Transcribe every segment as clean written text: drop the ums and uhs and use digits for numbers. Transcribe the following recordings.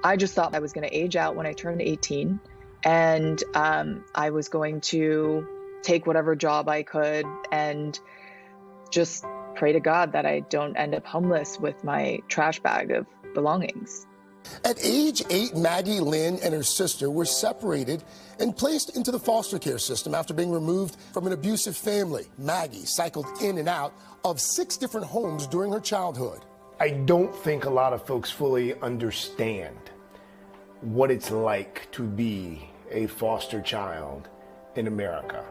I just thought I was going to age out when I turned 18, and I was going to take whatever job I could and just pray to God that I don't end up homeless with my trash bag of belongings. At age 8, Maggie Lynn and her sister were separated and placed into the foster care system after being removed from an abusive family. Maggie cycled in and out of 6 different homes during her childhood. I don't think a lot of folks fully understand what it's like to be a foster child in America.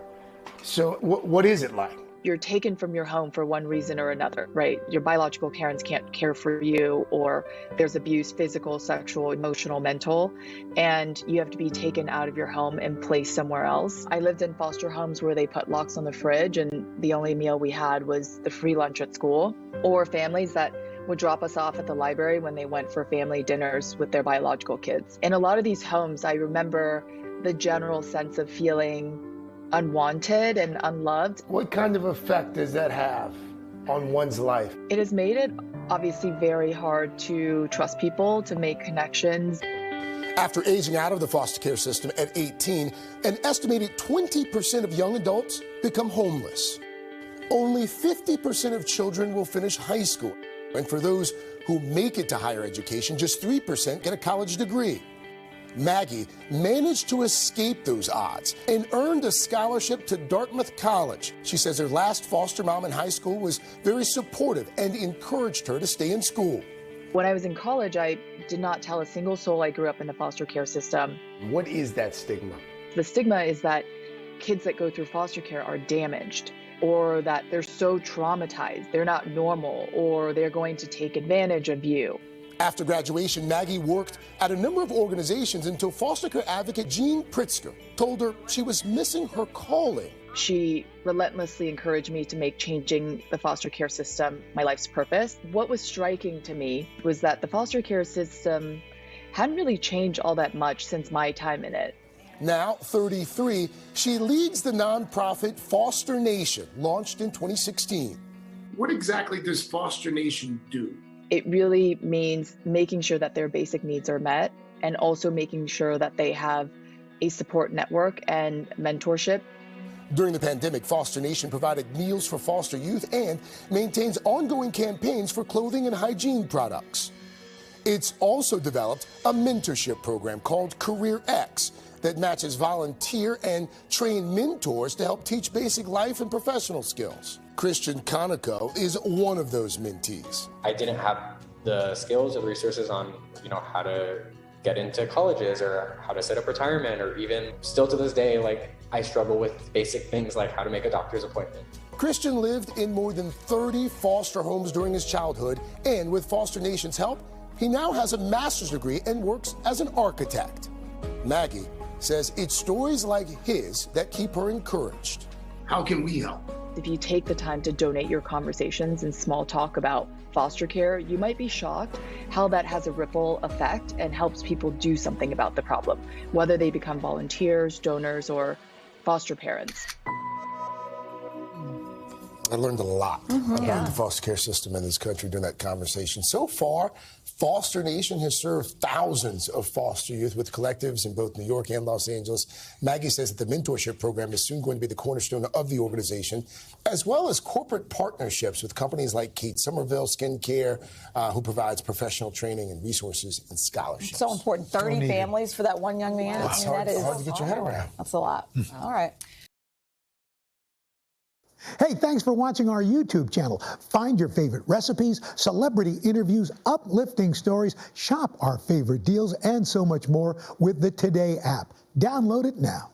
So what is it like? You're taken from your home for one reason or another, right? Your biological parents can't care for you, or there's abuse, physical, sexual, emotional, mental, and you have to be taken out of your home and placed somewhere else. I lived in foster homes where they put locks on the fridge and the only meal we had was the free lunch at school, or families that would drop us off at the library when they went for family dinners with their biological kids. In a lot of these homes, I remember the general sense of feeling unwanted and unloved. What kind of effect does that have on one's life? It has made it obviously very hard to trust people, to make connections. After aging out of the foster care system at 18, an estimated 20% of young adults become homeless. Only 50% of children will finish high school. And for those who make it to higher education, just 3% get a college degree. Maggie managed to escape those odds and earned a scholarship to Dartmouth College. She says her last foster mom in high school was very supportive and encouraged her to stay in school. When I was in college, I did not tell a single soul I grew up in the foster care system. What is that stigma? The stigma is that kids that go through foster care are damaged, or that they're so traumatized, they're not normal, or they're going to take advantage of you. After graduation, Maggie worked at a number of organizations until foster care advocate Jean Pritzker told her she was missing her calling. She relentlessly encouraged me to make changing the foster care system my life's purpose. What was striking to me was that the foster care system hadn't really changed all that much since my time in it. Now 33, she leads the nonprofit Foster Nation, launched in 2016. What exactly does Foster Nation do? It really means making sure that their basic needs are met and also making sure that they have a support network and mentorship. During the pandemic, Foster Nation provided meals for foster youth and maintains ongoing campaigns for clothing and hygiene products. It's also developed a mentorship program called Career X that matches volunteer and trained mentors to help teach basic life and professional skills. Christian Conoco is one of those mentees. I didn't have the skills or the resources on, how to get into colleges or how to set up retirement, or even still to this day, I struggle with basic things like how to make a doctor's appointment. Christian lived in more than 30 foster homes during his childhood, and with Foster Nation's help, he now has a master's degree and works as an architect. Maggie says it's stories like his that keep her encouraged. How can we help? If you take the time to donate your conversations and small talk about foster care, you might be shocked how that has a ripple effect and helps people do something about the problem, whether they become volunteers, donors, or foster parents. I learned a lot about the foster care system in this country during that conversation. So far, Foster Nation has served thousands of foster youth with collectives in both New York and Los Angeles. Maggie says that the mentorship program is soon going to be the cornerstone of the organization, as well as corporate partnerships with companies like Kate Somerville Skincare, who provides professional training and resources and scholarships. So important. 30 families for that one young man. That's hard to get your head around. That's a lot. All right. Hey, thanks for watching our YouTube channel. Find your favorite recipes, celebrity interviews, uplifting stories, shop our favorite deals, and so much more with the Today app. Download it now.